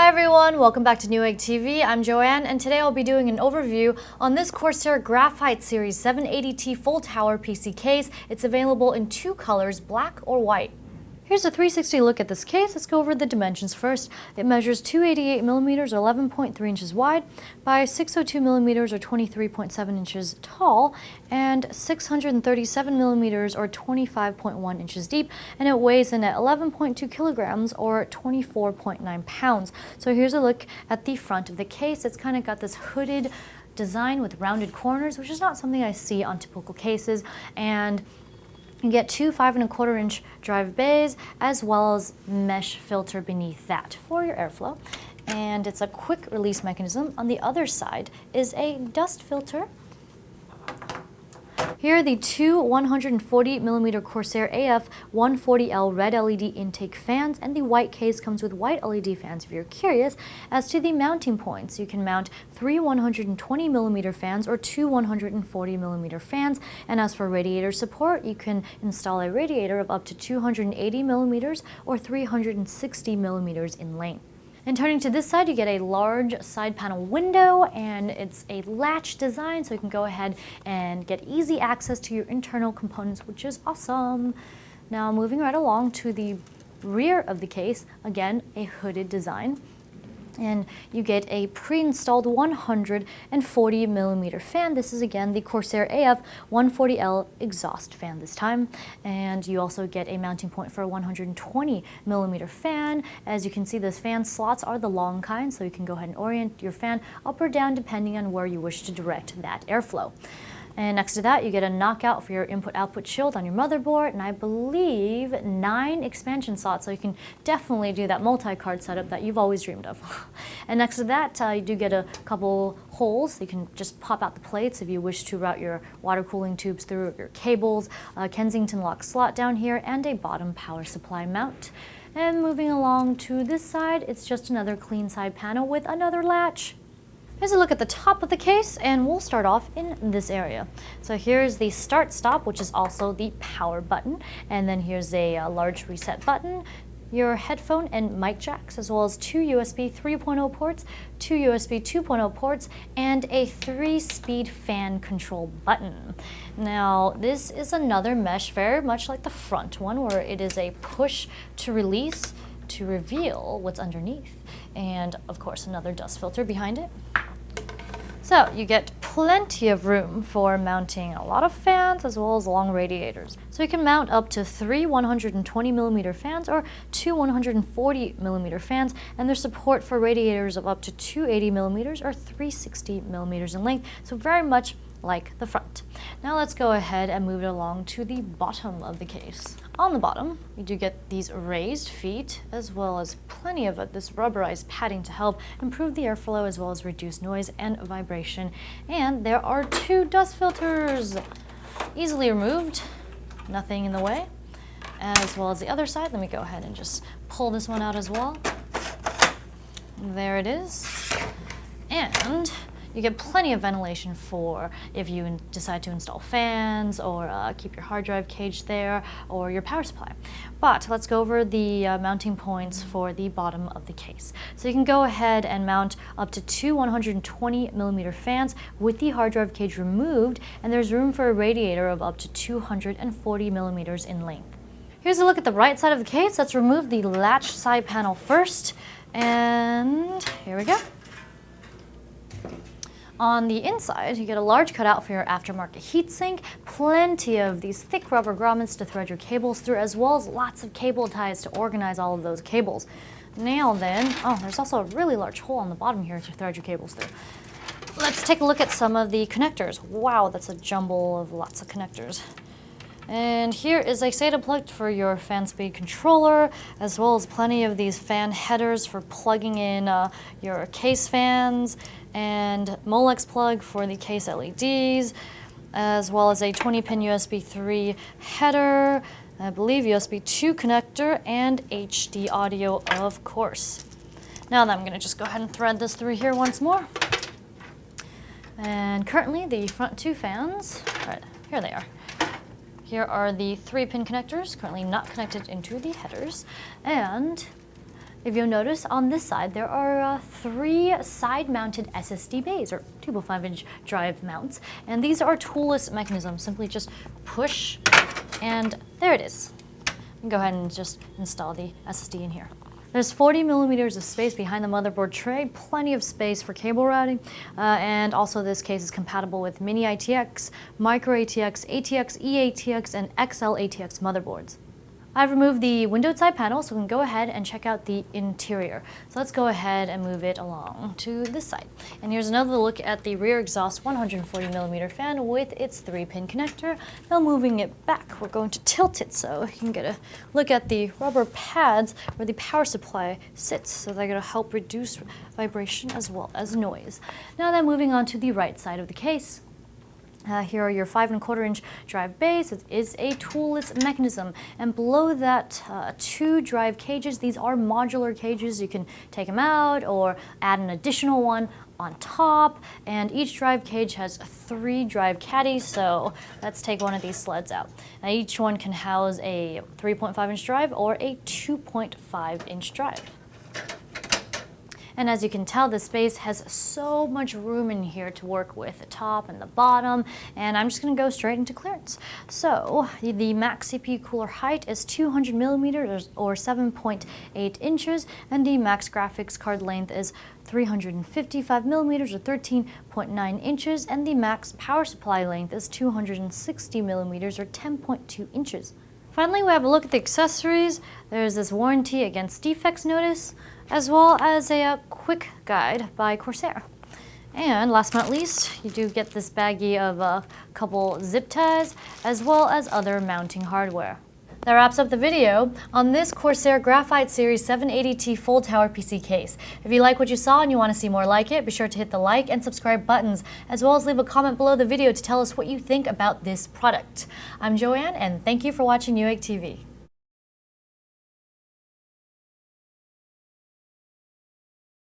everyone, welcome back to Newegg TV. I'm Joanne, and today I'll be doing an overview on this Corsair Graphite Series 780T full tower PC case. It's available in two colors, black or white. Here's a 360 look at this case. Let's go over the dimensions first. It measures 288 millimeters or 11.3 inches wide by 602 millimeters or 23.7 inches tall and 637 millimeters or 25.1 inches deep, and it weighs in at 11.2 kilograms or 24.9 pounds. So here's a look at the front of the case. It's kind of got this hooded design with rounded corners, which is not something I see on typical cases, and you get two 5¼ inch drive bays as well as mesh filter beneath that for your airflow. And it's a quick release mechanism. On the other side is a dust filter. Here are the two 140 millimeter Corsair AF 140L red LED intake fans, and the white case comes with white LED fans if you're curious. As to the mounting points, you can mount three 120 millimeter fans or two 140 millimeter fans. And as for radiator support, you can install a radiator of up to 280 millimeters or 360 millimeters in length. And turning to this side, you get a large side panel window, and it's a latch design, so you can go ahead and get easy access to your internal components, which is awesome. Now moving right along to the rear of the case, again, a hooded design. And you get a pre-installed 140 millimeter fan. This is again the Corsair AF 140L exhaust fan this time. And you also get a mounting point for a 120 millimeter fan. As you can see, those fan slots are the long kind, so you can go ahead and orient your fan up or down depending on where you wish to direct that airflow. And next to that, you get a knockout for your input-output shield on your motherboard, and I believe 9 expansion slots, so you can definitely do that multi-card setup that you've always dreamed of. And next to that, you do get a couple holes. You can just pop out the plates if you wish to route your water cooling tubes through, your cables, a Kensington lock slot down here, and a bottom power supply mount. And moving along to this side, it's just another clean side panel with another latch. Here's a look at the top of the case, and we'll start off in this area. So here's the start stop, which is also the power button, and then here's a large reset button, your headphone and mic jacks, as well as two USB 3.0 ports, two USB 2.0 ports, and a 3-speed fan control button. Now this is another mesh, very much like the front one, where it is a push to release to reveal what's underneath, and of course another dust filter behind it. So you get plenty of room for mounting a lot of fans as well as long radiators. So you can mount up to three 120 millimeter fans or two 140 millimeter fans, and there's support for radiators of up to 280 millimeters or 360 millimeters in length, so very much like the front. Now let's go ahead and move it along to the bottom of the case. On the bottom, you do get these raised feet as well as plenty of this rubberized padding to help improve the airflow as well as reduce noise and vibration. And there are two dust filters, easily removed, nothing in the way. As well as the other side, let me go ahead and just pull this one out as well. There it is. And you get plenty of ventilation for if you decide to install fans or keep your hard drive cage there or your power supply. But let's go over the mounting points for the bottom of the case. So you can go ahead and mount up to two 120 millimeter fans with the hard drive cage removed, and there's room for a radiator of up to 240 millimeters in length. Here's a look at the right side of the case. Let's remove the latch side panel first, and here we go. On the inside, you get a large cutout for your aftermarket heatsink, plenty of these thick rubber grommets to thread your cables through, as well as lots of cable ties to organize all of those cables. Now then, oh, there's also a really large hole on the bottom here to thread your cables through. Let's take a look at some of the connectors. Wow, that's a jumble of lots of connectors. And here is a SATA plug for your fan speed controller, as well as plenty of these fan headers for plugging in your case fans, and Molex plug for the case LEDs, as well as a 20-pin USB 3 header, I believe USB 2 connector, and HD audio, of course. Now then, I'm going to just go ahead and thread this through here once more. And currently the front two fans, right, here they are. Here are the 3-pin connectors, currently not connected into the headers, and If you'll notice, on this side there are 3 side-mounted SSD bays, or 2.5-inch drive mounts, and these are toolless mechanisms. Simply just push, and there it is. You can go ahead and just install the SSD in here. There's 40 millimeters of space behind the motherboard tray, plenty of space for cable routing, and also this case is compatible with Mini-ITX, Micro-ATX, ATX, E-ATX, and XL-ATX motherboards. I've removed the windowed side panel, so we can go ahead and check out the interior. So let's go ahead and move it along to this side. And here's another look at the rear exhaust 140 millimeter fan with its 3-pin connector. Now moving it back, we're going to tilt it so you can get a look at the rubber pads where the power supply sits. So they're going to help reduce vibration as well as noise. Now then, moving on to the right side of the case. Here are your 5.25-inch drive bays. It is a toolless mechanism, and below that 2 drive cages. These are modular cages. You can take them out or add an additional one on top, and each drive cage has 3 drive caddies, so let's take one of these sleds out. Now each one can house a 3.5-inch drive or a 2.5-inch drive. And as you can tell, the space has so much room in here to work with, the top and the bottom, and I'm just going to go straight into clearance. So the max CPU cooler height is 200 millimeters or 7.8 inches, and the max graphics card length is 355 millimeters or 13.9 inches, and the max power supply length is 260 millimeters or 10.2 inches. Finally, we have a look at the accessories. There's this warranty against defects notice, as well as a quick guide by Corsair. And last but not least, you do get this baggie of a couple zip ties, as well as other mounting hardware. That wraps up the video on this Corsair Graphite Series 780T full tower PC case. If you like what you saw and you want to see more like it, be sure to hit the like and subscribe buttons, as well as leave a comment below the video to tell us what you think about this product. I'm Joanne, and thank you for watching Newegg TV.